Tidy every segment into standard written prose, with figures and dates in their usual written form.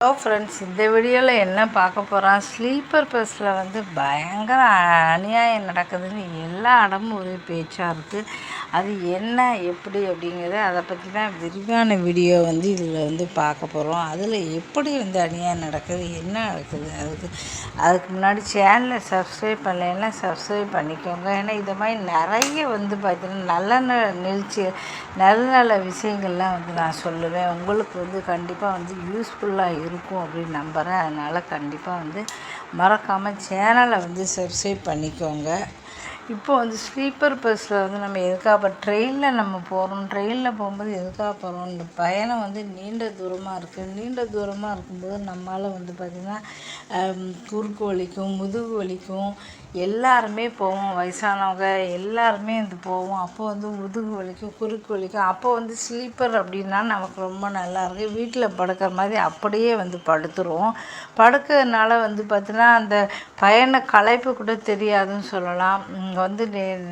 Hello friends, இந்த வீடியோவில் என்ன பார்க்க போகிறோம்? ஸ்லீப்பர் பஸ்ஸில் பயங்கர அநியாயம் நடக்குதுன்னு எல்லா இடமும் ஒரே பேச்சாக இருக்குது. அது என்ன எப்படி அப்படிங்கிறத அதை பற்றி தான் விரிவான வீடியோ இதில் பார்க்க போகிறோம். அதில் எப்படி அநியாயம் நடக்குது, என்ன நடக்குது, அதுக்கு முன்னாடி சேனலை சப்ஸ்கிரைப் பண்ணலைன்னா சப்ஸ்கிரைப் பண்ணிக்கோங்க. ஏன்னா இது மாதிரி நிறைய பார்த்தீங்கன்னா நல்ல நல்ல விஷயங்கள்லாம் நான் சொல்லுவேன். உங்களுக்கு கண்டிப்பாக யூஸ்ஃபுல்லாக இருக்கும் அப்படின்னு நம்புகிறேன். அதனால் கண்டிப்பாக மறக்காமல் சேனலை சப்ஸ்கிரைப் பண்ணிக்கோங்க. இப்போ ஸ்லீப்பர் பஸ்ஸில் நம்ம எதுக்காக ட்ரெயினில் நம்ம போகிறோம், ட்ரெயினில் போகும்போது எதுக்காக போகிறோம், இந்த பயணம் நீண்ட தூரமாக இருக்குது. நீண்ட தூரமாக இருக்கும்போது நம்மளால் பார்த்திங்கன்னா குறுக்கு வலிக்கும், முதுகு வலிக்கும். எல்லாருமே போவோம், வயசானவங்க எல்லாருமே போவோம். அப்போ முதுகு வலிக்கும், குறுக்கு வலிக்கும். அப்போ ஸ்லீப்பர் அப்படின்னா நமக்கு ரொம்ப நல்லாயிருக்கு. வீட்டில் படுக்கிற மாதிரி அப்படியே படுத்துருவோம். படுக்கிறதுனால பார்த்திங்கன்னா அந்த பயண களைப்பு கூட தெரியாதுன்னு சொல்லலாம்.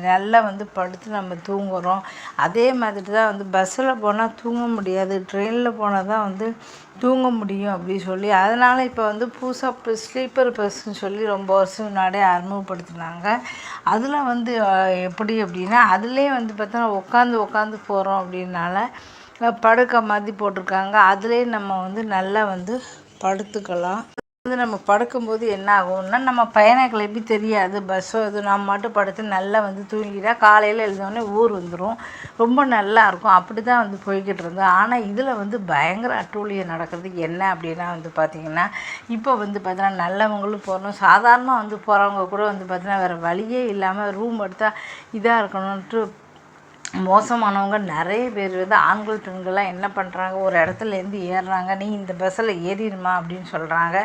நல்லா படுத்து நம்ம தூங்குகிறோம். அதே மாதிரி தான் பஸ்ஸில் போனால் தூங்க முடியாது, ட்ரெயினில் போனால் தான் தூங்க முடியும் அப்படின்னு சொல்லி அதனால் இப்போ புதுசாக ஸ்லீப்பர் பஸ்ன்னு சொல்லி ரொம்ப வருஷம் முன்னாடியே அறிமுகப்படுத்தினாங்க. அதில் எப்படி அப்படின்னா அதுலேயே பார்த்தோன்னா உட்காந்து போகிறோம் அப்படின்னால படுக்க மாதிரி போட்டிருக்காங்க. அதுலேயே நம்ம நல்லா படுத்துக்கலாம். நம்ம படுக்கும்போது என்ன ஆகும்னா நம்ம பயண கிளம்பி தெரியாது. பஸ்ஸோ இது நம்ம மட்டும் படுத்து நல்லா தூங்கிட்டா காலையில் எழுந்தோடனே ஊர் வந்துடும். ரொம்ப நல்லாயிருக்கும். அப்படி தான் போய்கிட்டு இருந்தோம். ஆனால் இதில் பயங்கர அட்டூழியம் நடக்கிறது என்ன அப்படின்னா பார்த்திங்கன்னா இப்போ பார்த்தீங்கன்னா நல்லவங்களும் போகணும், சாதாரணமாக போகிறவங்க கூட பார்த்திங்கன்னா வேறு வழியே இல்லாமல் ரூம் எடுத்தால் இதாக இருக்கணுன்ட்டு மோசமானவங்க நிறைய பேர் ஆண்கள் பெண்கள்லாம் என்ன பண்ணுறாங்க, ஒரு இடத்துலேருந்து ஏறுறாங்க, நீ இந்த பஸ்ஸில் ஏறிடுமா அப்படின்னு சொல்கிறாங்க.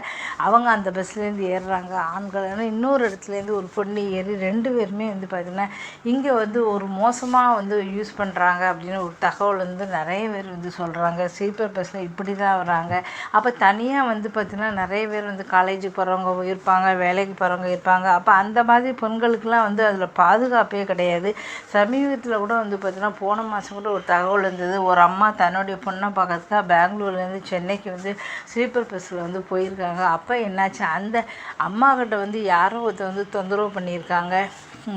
அவங்க அந்த பஸ்லேருந்து ஏறுறாங்க ஆண்கள். இன்னொரு இடத்துலேருந்து ஒரு பொண்ணு ஏறி 2 பேருமே பார்த்திங்கன்னா இங்கே ஒரு மோசமாக யூஸ் பண்ணுறாங்க அப்படின்னு ஒரு தகவல் நிறைய பேர் சொல்கிறாங்க. ஸ்லீப்பர் பஸ்ஸில் இப்படி தான் வராங்க. அப்போ தனியாக பார்த்திங்கன்னா நிறைய பேர் காலேஜுக்கு போகிறவங்க இருப்பாங்க, வேலைக்கு போகிறவங்க இருப்பாங்க. அப்போ அந்த மாதிரி பெண்களுக்கெலாம் அதில் பாதுகாப்பே கிடையாது. சமீபத்தில் கூட பார்த்தீங்கன்னா போன மாதம் கூட ஒரு தகவல் இருந்தது. ஒரு அம்மா தன்னுடைய பொண்ணை பார்க்கறதுக்காக பெங்களூர்லேருந்து சென்னைக்கு ஸ்லீப்பர் பஸ்ஸில் போயிருக்காங்க. அப்போ என்னாச்சு, அந்த அம்மாக்கிட்ட யாரோ ஒருத்தர் தொந்தரவு பண்ணியிருக்காங்க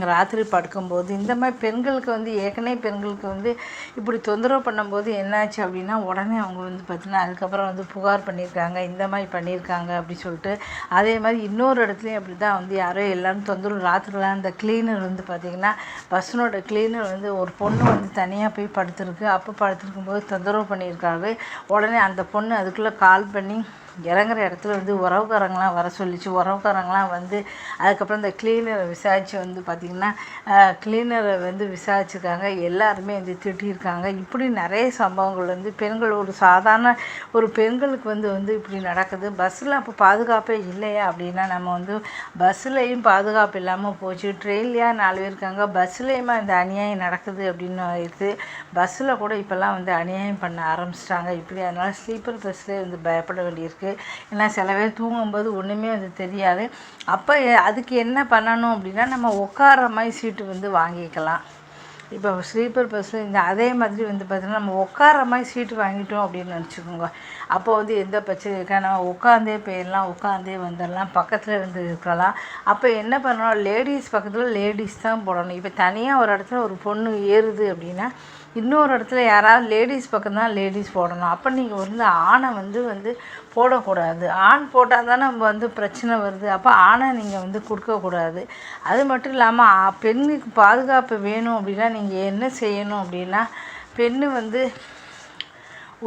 ராத்திரி படுக்கும்போது. இந்த மாதிரி பெண்களுக்கு ஏற்கனவே பெண்களுக்கு இப்படி தொந்தரவு பண்ணும்போது என்னாச்சு அப்படின்னா உடனே அவங்க பார்த்தீங்கன்னா அதுக்கப்புறம் புகார் பண்ணியிருக்காங்க, இந்த மாதிரி பண்ணியிருக்காங்க அப்படி சொல்லிட்டு. அதே மாதிரி இன்னொரு இடத்துலையும் அப்படி தான் யாரோ எல்லோரும் தொந்தரவு ராத்திரிலாம் அந்த கிளீனர் பார்த்திங்கன்னா பஸ்ஸினோட கிளீனர் ஒரு பொண்ணு தனியாக போய் படுத்துருக்கு. அப்போ படுத்துருக்கும்போது தொந்தரவு பண்ணியிருக்காங்க. உடனே அந்த பொண்ணு அதுக்குள்ளே கால் பண்ணி இறங்குற இடத்துல உறவுக்காரங்களாம் வர சொல்லிச்சு. உறவுக்காரங்களாம் அதுக்கப்புறம் இந்த கிளீனரை விசாரித்து பார்த்திங்கன்னா கிளீனரை விசாரிச்சுருக்காங்க. எல்லாருமே திட்டியிருக்காங்க. இப்படி நிறைய சம்பவங்கள் பெண்கள் ஒரு சாதாரண ஒரு பெண்களுக்கு இப்படி நடக்குது. பஸ்ஸில் அப்போ பாதுகாப்பே இல்லையா அப்படின்னா நம்ம பஸ்ஸுலேயும் பாதுகாப்பு இல்லாமல் போச்சு. ட்ரெயின்லேயா 4 பேர் இருக்காங்க, பஸ்ஸுலேயுமா இந்த அநியாயம் நடக்குது அப்படின்னு ஆயிடுது. பஸ்ஸில் கூட இப்போல்லாம் அநியாயம் பண்ண ஆரம்பிச்சிட்டாங்க. இப்படி அதனால் ஸ்லீப்பர் பஸ்ஸில் பயப்பட வேண்டியிருக்கு. ஏன்னா சில பேர் தூங்கும்போது ஒன்றுமே தெரியாது. அப்போ அதுக்கு என்ன பண்ணணும் அப்படின்னா நம்ம உட்கார மாதிரி சீட்டு வாங்கிக்கலாம். இப்போ ஸ்லீப்பர் பஸ்ஸில் அதே மாதிரி பார்த்திங்கன்னா நம்ம உட்கார மாதிரி சீட்டு வாங்கிட்டோம் அப்படின்னு நினச்சிக்கோங்க. அப்போ எந்த பிரச்சனையும் இருக்கா, நம்ம உட்காந்தே போயிடலாம், உட்காந்தே வந்துடலாம், பக்கத்தில் இருக்கலாம். அப்போ என்ன பண்ணணும், லேடிஸ் பக்கத்தில் லேடிஸ் தான் போடணும். இப்போ தனியாக ஒரு இடத்துல ஒரு பொண்ணு ஏறுது அப்படின்னா இன்னொரு இடத்துல யாராவது லேடிஸ் பக்கம் தான் லேடிஸ் போடணும். அப்போ நீங்கள் ஆணை போடக்கூடாது. ஆண் போட்டால் தானே நம்ம பிரச்சனை வருது. அப்போ ஆணை நீங்கள் கொடுக்கக்கூடாது. அது மட்டும் இல்லாமல் பெண்ணுக்கு பாதுகாப்பு வேணும் அப்படின்னா நீங்கள் என்ன செய்யணும் அப்படின்னா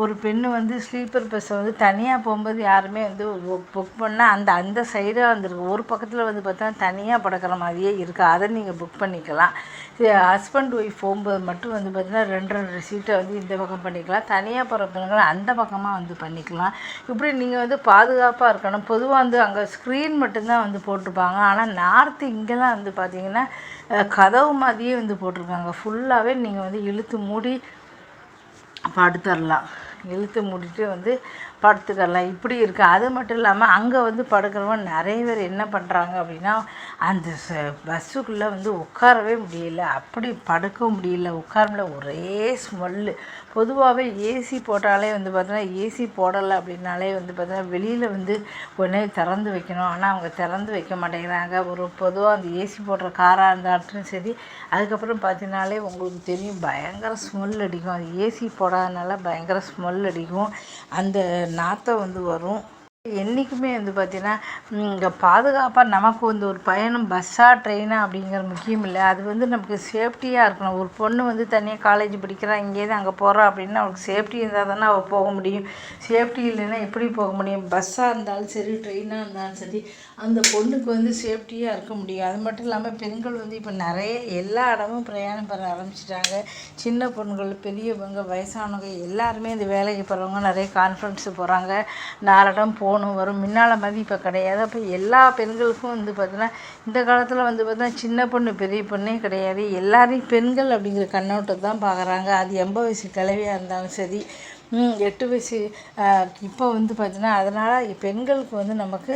ஒரு பெண்ணு ஸ்லீப்பர் பஸ்ஸை தனியாக போகும்போது யாருமே புக் பண்ணால் அந்த சைடாக வந்துருக்கு. ஒரு பக்கத்தில் பார்த்தா தனியாக படுக்கிற மாதிரியே இருக்குது. அதை நீங்கள் புக் பண்ணிக்கலாம். ஹஸ்பண்ட் ஒய்ஃப் போகும்போது மட்டும் பார்த்தீங்கன்னா 2 சீட்டை இந்த பக்கம் பண்ணிக்கலாம். தனியாக போகிற பெண்கள் அந்த பக்கமாக பண்ணிக்கலாம். இப்படி நீங்கள் பாதுகாப்பாக இருக்கணும். பொதுவாக அங்கே ஸ்க்ரீன் மட்டும்தான் போட்டிருப்பாங்க. ஆனால் நார்த்து இங்கெல்லாம் பார்த்தீங்கன்னா கதவு மாதிரியே போட்டிருக்காங்க. ஃபுல்லாகவே நீங்கள் இழுத்து மூடி படுத்துடலாம். இழுத்து மூடிட்டு படுத்துக்கலாம், இப்படி இருக்குது. அது மட்டும் இல்லாமல் அங்கே வந்து படுக்கிறவங்க நிறைய பேர் என்ன பண்ணுறாங்க அப்படின்னா, அந்த பஸ்ஸுக்குள்ளே வந்து உட்காரவே முடியல, அப்படி படுக்க முடியல, உட்கார முடியல, ஒரே ஸ்மெல்லு. பொதுவாகவே ஏசி போட்டாலே வந்து பார்த்தீங்கன்னா, ஏசி போடலை அப்படின்னாலே வந்து பார்த்தீங்கன்னா வெளியில் வந்து உடனே திறந்து வைக்கணும். ஆனால் அவங்க திறந்து வைக்க மாட்டேங்கிறாங்க. ஒரு பொதுவாக அந்த ஏசி போடுற காராக இருந்தாலும் சரி, அதுக்கப்புறம் பார்த்தீங்கன்னாலே உங்களுக்கு தெரியும் பயங்கர ஸ்மெல் அடிக்கும். அது ஏசி போடாதனால பயங்கர ஸ்மெல் அடிக்கும், அந்த நாற்றம் வந்து வரும். என்றைக்குமே வந்து பார்த்திங்கன்னா இங்கே பாதுகாப்பாக நமக்கு வந்து ஒரு பயணம் பஸ்ஸாக ட்ரெயினாக அப்படிங்கிற முக்கியம் இல்லை, அது வந்து நமக்கு சேஃப்டியாக இருக்கணும். ஒரு பொண்ணு வந்து தனியாக காலேஜ் படிக்கிறா, இங்கேருந்து அங்கே போகிறா அப்படின்னா அவளுக்கு சேஃப்டி இருந்தால் தானே அவள் போக முடியும். சேஃப்டி இல்லைன்னா எப்படி போக முடியும்? பஸ்ஸாக இருந்தாலும் சரி, ட்ரெயினாக இருந்தாலும் சரி, அந்த பொண்ணுக்கு வந்து சேஃப்டியாக இருக்க முடியும். அது மட்டும் இல்லாமல் பெண்கள் வந்து இப்போ நிறைய எல்லா இடமும் பிரயாணம் பண்ண ஆரம்பிச்சிட்டாங்க. சின்ன பொண்ணுகள், பெரியவங்க, வயசானவங்க எல்லாருமே இந்த வேலைக்கு போகிறவங்க நிறைய கான்ஃபரன்ஸு போகிறாங்க, 4 இடம் போகணும் வரும். முன்னால் மாதிரி இப்போ கிடையாது. அப்போ எல்லா பெண்களுக்கும் வந்து பார்த்தீங்கன்னா இந்த காலத்தில் வந்து பார்த்தீங்கன்னா சின்ன பொண்ணு பெரிய பொண்ணே கிடையாது, எல்லாரையும் பெண்கள் அப்படிங்கிற கண்ணோட்டத்தை தான் பார்க்குறாங்க. அது 80 வயசு கிழவியாக இருந்தாலும் சரி, 8 வயசு இப்போ வந்து பார்த்தீங்கன்னா அதனால் பெண்களுக்கு வந்து நமக்கு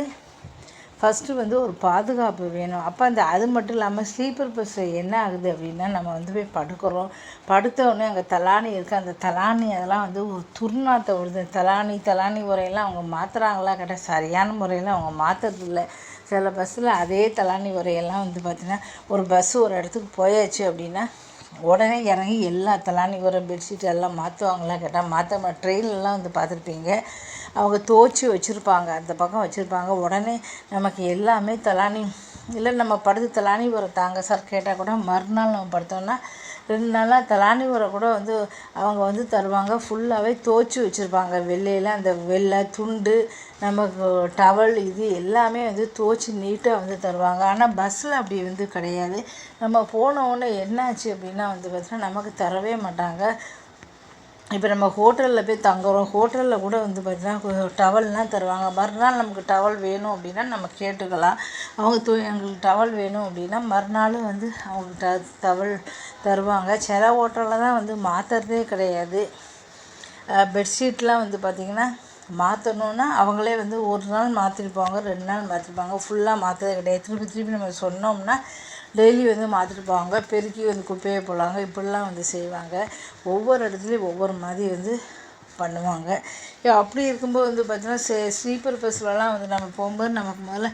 ஃபஸ்ட்டு வந்து ஒரு பாதுகாப்பு வேணும். அப்போ அது மட்டும் இல்லாமல் ஸ்லீப்பர் பஸ்ஸில் என்ன ஆகுது அப்படின்னா, நம்ம வந்து போய் படுக்கிறோம், படுத்தோடனே அங்கே தலானி இருக்குது, அந்த தலானி அதெல்லாம் வந்து ஒரு துர்நாற்றம் வருது. தலானி உரையெல்லாம் அவங்க மாற்றுறாங்களா கேட்டால் சரியான முறையில் அவங்க மாற்றுறதில்ல. சில பஸ்ஸில் அதே தலானி உரையெல்லாம் வந்து பார்த்திங்கன்னா ஒரு பஸ்ஸு ஒரு இடத்துக்கு போயாச்சு அப்படின்னா உடனே இறங்கி எல்லா தலானி உரை பெட்ஷீட் எல்லாம் மாற்றுவாங்களா கேட்டால் மாற்ற ட்ரெயின்லலாம் வந்து பார்த்துருப்பீங்க, அவங்க துவச்சி வச்சுருப்பாங்க, அந்த பக்கம் வச்சுருப்பாங்க. உடனே நமக்கு எல்லாமே தலானி இல்லை, நம்ம படுத்து தலானி உரை தாங்க சார் கேட்டால் கூட மறுநாள் நம்ம படுத்தோம்னா 2 நாளாக தலானி உரை கூட வந்து அவங்க வந்து தருவாங்க. ஃபுல்லாகவே துவச்சி வச்சுருப்பாங்க. வெள்ளையில் அந்த வெள்ளை துண்டு, நமக்கு டவல், இது எல்லாமே வந்து துவச்சி நீட்டாக வந்து தருவாங்க. ஆனால் பஸ்ஸில் அப்படி வந்து கிடையாது. நம்ம போனோடனே என்னாச்சு அப்படின்னா வந்து பார்த்தீங்கன்னா நமக்கு தரவே மாட்டாங்க. இப்போ நம்ம ஹோட்டலில் போய் தங்குறோம், ஹோட்டலில் கூட வந்து பார்த்திங்கன்னா டவல்லாம் தருவாங்க. மறுநாள் நமக்கு டவல் வேணும் அப்படின்னா நம்ம கேட்டுக்கலாம். அவங்க எங்களுக்கு டவல் வேணும் அப்படின்னா மறுநாளும் வந்து அவங்க டவல் தருவாங்க. சில ஹோட்டலில் தான் வந்து மாற்றுறதே கிடையாது. பெட்ஷீட்லாம் வந்து பார்த்திங்கன்னா மாற்றணுன்னா அவங்களே வந்து ஒரு நாள் மாற்றிருப்பாங்க, 2 நாள் மாற்றிருப்பாங்க, ஃபுல்லாக மாற்றதே கிடையாது. திருப்பி நம்ம சொன்னோம்னா டெய்லி வந்து மாற்றிட்டு போவாங்க, பெருக்கி வந்து குப்பையை போடுவாங்க, இப்படிலாம் வந்து செய்வாங்க. ஒவ்வொரு இடத்துலையும் ஒவ்வொரு மாதிரி வந்து பண்ணுவாங்க. அப்படி இருக்கும்போது வந்து பார்த்திங்கன்னா ஸ்லீப்பர் பஸ்லலாம் வந்து நம்ம போகும்போது நமக்கு முதல்ல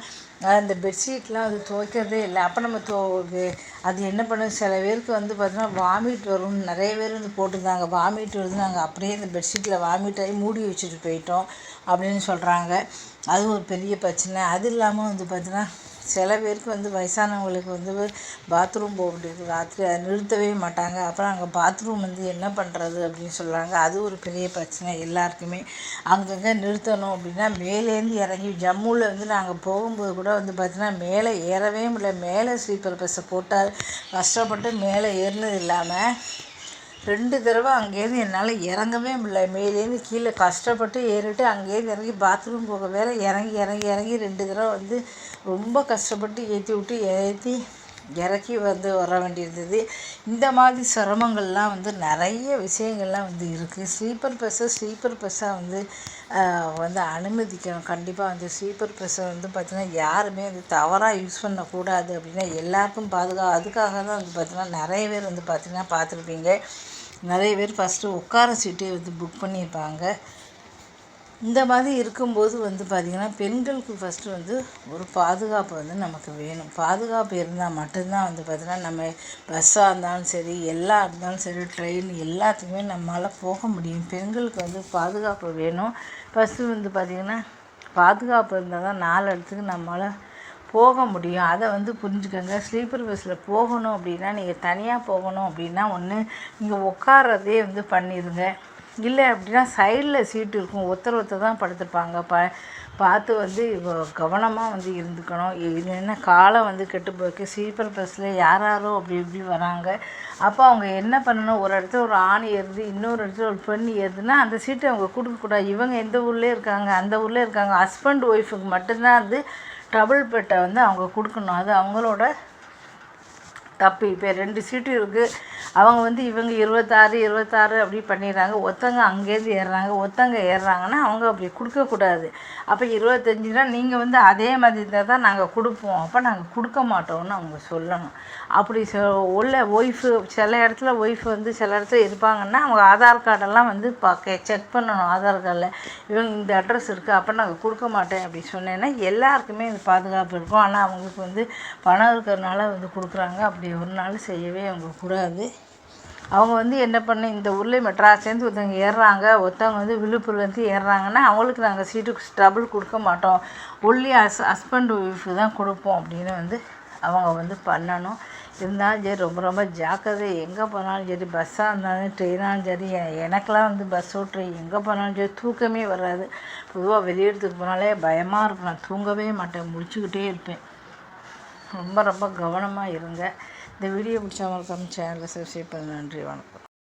அந்த பெட்ஷீட்லாம் வந்து துவைக்கிறதே இல்லை. அப்போ நம்ம அது என்ன பண்ணும், சில பேருக்கு வந்து பார்த்திங்கன்னா வாமிட் வரும்னு நிறைய பேர் வந்து போட்டிருந்தாங்க. வாமிட் வருது, நாங்கள் அப்படியே இந்த பெட்ஷீட்டில் வாமிட் ஆகி மூடி வச்சுட்டு போயிட்டோம் அப்படின்னு சொல்கிறாங்க. அது ஒரு பெரிய பிரச்சனை. அது இல்லாமல் வந்து பார்த்திங்கன்னா சில பேருக்கு வந்து வயசானவங்களுக்கு வந்து பாத்ரூம் போக முடியாது, ராத்திரி அதை நிறுத்தவே மாட்டாங்க. அப்புறம் அங்கே பாத்ரூம் வந்து என்ன பண்ணுறது அப்படின்னு சொல்கிறாங்க. அது ஒரு பெரிய பிரச்சனை எல்லாருக்குமே. அங்கங்கே நிறுத்தணும் அப்படின்னா மேலேருந்து இறங்கி ஜம்முவில் வந்து நாங்கள் போகும்போது கூட வந்து பார்த்திங்கன்னா மேலே ஏறவே முடியல. மேலே ஸ்லீப்பர் பஸ்ஸை போட்டால் கஷ்டப்பட்டு மேலே ஏறினது இல்லாமல் 2 தடவை அங்கேருந்து என்னால் இறங்கவே முடியல. மேலேருந்து கீழே கஷ்டப்பட்டு ஏறிட்டு அங்கேருந்து இறங்கி பாத்ரூம் போக வேறு இறங்கி 2 தடவை வந்து ரொம்ப கஷ்டப்பட்டு ஏற்றி இறக்கி வந்து வர வேண்டியிருந்தது. இந்த மாதிரி சிரமங்கள்லாம் வந்து நிறைய விஷயங்கள்லாம் வந்து இருக்குது. ஸ்லீப்பர் பஸ்ஸாக வந்து அனுமதிக்கணும். கண்டிப்பாக வந்து ஸ்லீப்பர் பஸ்ஸை வந்து பார்த்திங்கன்னா யாருமே வந்து தவறாக யூஸ் பண்ணக்கூடாது அப்படின்னா எல்லாருக்கும் அதுக்காக தான் வந்து பார்த்திங்கன்னா நிறைய பேர் வந்து பார்த்திங்கன்னா பார்த்துருப்பீங்க, நிறைய பேர் ஃபஸ்ட்டு உட்கார சீட்டே வந்து புக் பண்ணியிருப்பாங்க. இந்த மாதிரி இருக்கும்போது வந்து பார்த்திங்கன்னா பெண்களுக்கு ஃபஸ்ட்டு வந்து ஒரு பாதுகாப்பு வந்து நமக்கு வேணும். பாதுகாப்பு இருந்தால் மட்டும்தான் வந்து பார்த்திங்கன்னா நம்ம பஸ்ஸாக இருந்தாலும் சரி, எல்லாம் இருந்தாலும் சரி, ட்ரெயின் எல்லாத்துக்குமே நம்மளால் போக முடியும். பெண்களுக்கு வந்து பாதுகாப்பு வேணும். ஃபஸ்ட்டு வந்து பார்த்திங்கன்னா பாதுகாப்பு இருந்தால் தான் 4 இடத்துக்கு நம்மளால் போக முடியும். அதை வந்து புரிஞ்சுக்கோங்க. ஸ்லீப்பர் பஸ்ஸில் போகணும் அப்படின்னா நீங்கள் தனியாக போகணும் அப்படின்னா ஒன்று நீங்கள் உட்காரதே வந்து பண்ணிடுங்க. இல்லை அப்படின்னா சைடில் சீட்டு இருக்கும், ஒருத்தர் தான் படுத்துருப்பாங்க. பார்த்து வந்து கவனமாக வந்து இருந்துக்கணும். இல்லைன்னா காலம் வந்து கெட்டு போயிருக்கு. ஸ்லீப்பர் பஸ்ஸில் யாரோ அப்படி இப்படி வராங்க. அப்போ அவங்க என்ன பண்ணணும், ஒரு இடத்துல ஒரு ஆண் ஏறுது, இன்னொரு இடத்துல ஒரு பெண் ஏறுதுன்னா அந்த சீட்டை அவங்க கொடுக்கக்கூடாது. இவங்க எந்த ஊர்லேயே இருக்காங்க, அந்த ஊர்லேயே இருக்காங்க, ஹஸ்பண்ட் ஒய்ஃபுக்கு மட்டும்தான் வந்து டபுள் பெட்டை வந்து அவங்க கொடுக்கணும். அது அவங்களோட தப்பு. இப்போ 2 சீட்டு இருக்குது. அவங்க வந்து இவங்க 26 அப்படி பண்ணிடுறாங்க. ஒருத்தங்க அங்கேருந்து ஏறுறாங்க. ஒருத்தங்க ஏறுறாங்கன்னா அவங்க அப்படி கொடுக்கக்கூடாது. அப்போ 25னா நீங்கள் வந்து அதே மாதிரி இருந்தால் தான் நாங்கள் கொடுப்போம், அப்போ நாங்கள் கொடுக்க மாட்டோம்னு அவங்க சொல்லணும். அப்படி உள்ள ஒய்ஃபு சில இடத்துல ஒய்ஃப் வந்து சில இடத்துல இருப்பாங்கன்னா அவங்க ஆதார் கார்டெல்லாம் வந்து செக் பண்ணணும். ஆதார் கார்டில் இவங்க இந்த அட்ரஸ் இருக்குது, அப்போ நாங்கள் கொடுக்க மாட்டேன் அப்படி சொன்னேன்னா எல்லாருக்குமே இது பாதுகாப்பு இருக்கும். ஆனால் அவங்களுக்கு வந்து பணம் இருக்கிறதுனால வந்து கொடுக்குறாங்க. அப்படி ஒரு நாள் செய்யவே அவங்க கூடாது. அவங்க வந்து என்ன பண்ண இந்த ஊரில் மெட்ராஸ்லேருந்து ஒருத்தவங்க ஏறுறாங்க, ஒருத்தவங்க வந்து விழுப்புரத்துலேருந்து ஏறுறாங்கன்னா அவங்களுக்கு நாங்கள் சீட்டு டபுள் கொடுக்க மாட்டோம், ஒன்லி ஹஸ்பண்ட் ஒய்ஃபு தான் கொடுப்போம் அப்படின்னு வந்து அவங்க வந்து பண்ணணும். இருந்தாலும் சரி ரொம்ப ரொம்ப ஜாக்கிரதை. எங்கே போனாலும் சரி, பஸ்ஸாக இருந்தாலும் ட்ரெயினாலும் சரி. எனக்கெல்லாம் வந்து பஸ்ஸோ ட்ரெயின் எங்கே போனாலும் சரி தூக்கமே வராது. பொதுவாக வெளியிடத்துக்கு போனாலே பயமாக இருக்கும். நான் தூங்கவே மாட்டேன், முழிச்சுக்கிட்டே இருப்பேன். ரொம்ப ரொம்ப கவனமாக இருங்க. இந்த வீடியோ பிடிச்சவங்களுக்கு சேனலை சப்ஸ்கிரைப் பண்ண. நன்றி, வணக்கம்.